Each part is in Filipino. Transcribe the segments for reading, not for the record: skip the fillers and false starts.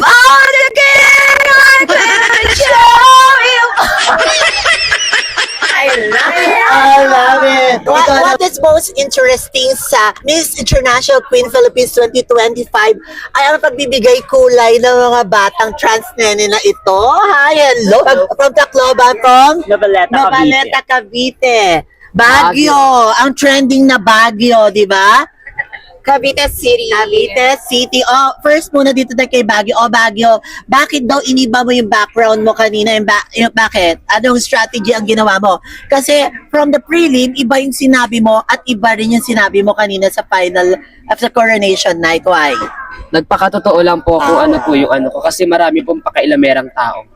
Born again, I'm gonna show you. I love it. What is most interesting sa Miss International Queen Philippines 2025 ay ang pagbibigay kulay ng mga batang trans nene na ito. Hi, hello. From Tacloban, from Novaleta, Cavite. Baguio. Ang trending na Baguio, di ba? Cavite City. Cavite City. Oh, first muna dito tayo kay Baguio. Oh, Baguio, bakit daw iniba mo yung background mo kanina? Bakit? Anong strategy ang ginawa mo? Kasi from the prelim, iba yung sinabi mo at iba rin yung sinabi mo kanina sa final of the coronation night. Why? Nagpakatotoo lang po kung ano po yung ano ko kasi marami pong pakailamerang tao.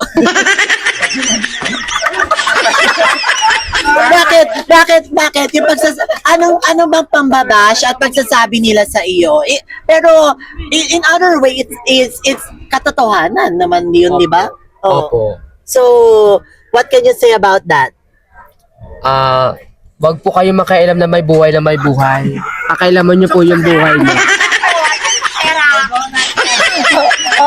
Bakit? Yung ano bang pambabash at pagsasabi nila sa iyo? Pero in other way, it's katotohanan naman yun, di ba? Oh. Opo. So, what can you say about that? Wag po kayo makialam na may buhay. Pakailaman niyo po yung buhay niyo.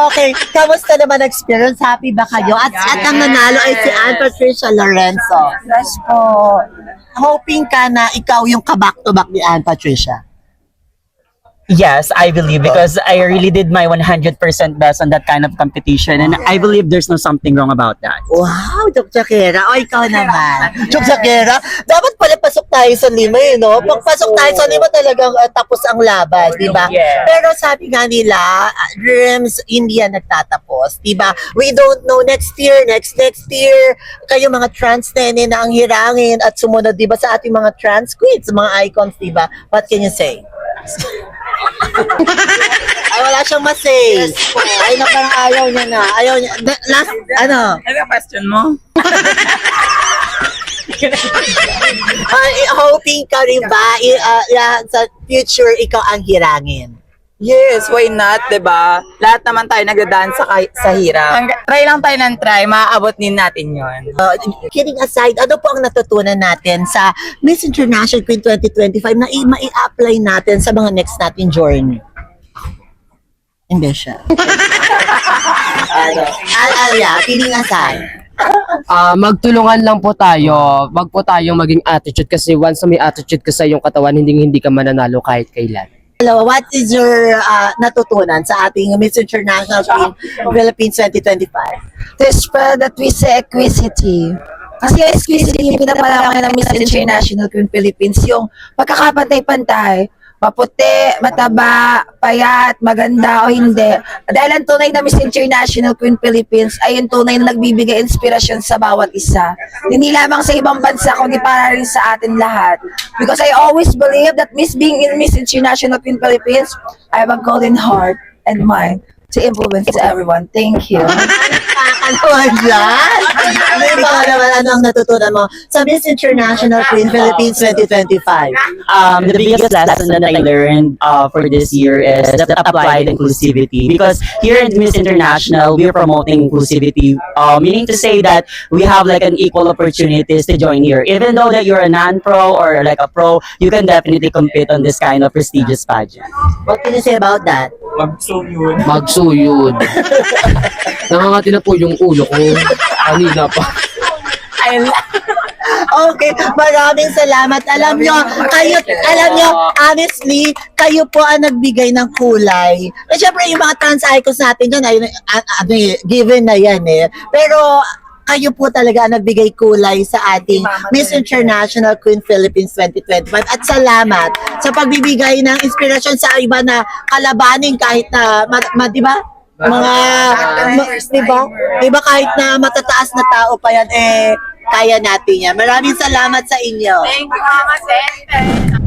Okay, kamusta naman experience? Happy ba kayo? At ang nanalo ay si Ann Patricia Lorenzo. Yes po. Hoping ka na ikaw yung kaback-to-back ni Ann Patricia. Yes, I believe because I really did my 100% best on that kind of competition and I believe there's no something wrong about that. Wow, Chokchakera. O, ikaw naman. Chokchakera, dapat pala pasok tayo sa lima no? Pag pasok tayo sa lima talagang tapos ang laban, di ba? Yeah. Pero sabi nga nila, dreams, hindi yan nagtatapos, di ba? We don't know next year, next year, kayo mga trans nene na ang hirangin at sumunod, di ba, sa ating mga trans queens, mga icons, di ba? What can you say? Ay, wala siyang masay. Ay, na parang ayaw niya na. Last, ano? Ano yung question mo? Hoping ka rin ba sa future ikaw ang hirangin? Yes, why not, 'di ba? Lahat naman tayo nagdadaan sa hirap. Try lang tayo ng try, maaabot din natin 'yon. Kidding aside, ano po ang natutunan natin sa Miss International Queen 2025 na mai-apply natin sa mga next natin journey? Hindi siya. Kidding aside. Magtulungan lang po tayo. Wag po tayong maging attitude kasi once na may attitude ka sa iyong katawan, hindi ka mananalo kahit kailan. Hello, what is your natutunan sa ating Miss International Queen Philippines 2025? To spread that we say equity. Kasi yung equity yung pinapalaki ng Miss International Queen Philippines, yung pagkakapantay-pantay, maputi, mataba, payat, maganda o hindi. Dahil ang tunay na Miss International Queen Philippines ay yung tunay na nagbibigay inspirasyon sa bawat isa. Hindi lamang sa ibang bansa, kundi para rin sa atin lahat. Because I always believe that being in Miss International Queen Philippines, I have a golden heart and mind to influence everyone. Thank you. Ano dyan? Ikaw naman, ano ang natutunan mo sa Miss International Queen Philippines 2025? The biggest lesson that I learned for this year is that applied inclusivity because here in Miss International we are promoting inclusivity, meaning to say that we have like an equal opportunities to join here. Even though that you're a non-pro or like a pro, you can definitely compete on this kind of prestigious pageant. What can you say about that? Magsuyod. Nangangati na po yung ulo ko. Kanina pa. Okay, maraming salamat. Alam nyo, honestly, kayo po ang nagbigay ng kulay. Eh, syempre, yung mga trans icons natin dyan, given na yan eh. Pero, kayo po talaga ang nagbigay kulay sa ating Miss International Queen Philippines 2025. At salamat sa pagbibigay ng inspirasyon sa iba na kalabanin kahit na, di ba? Diba kahit na matataas na tao pa yan, kaya natin yan. Maraming salamat sa inyo. Thank you, Mama Sente.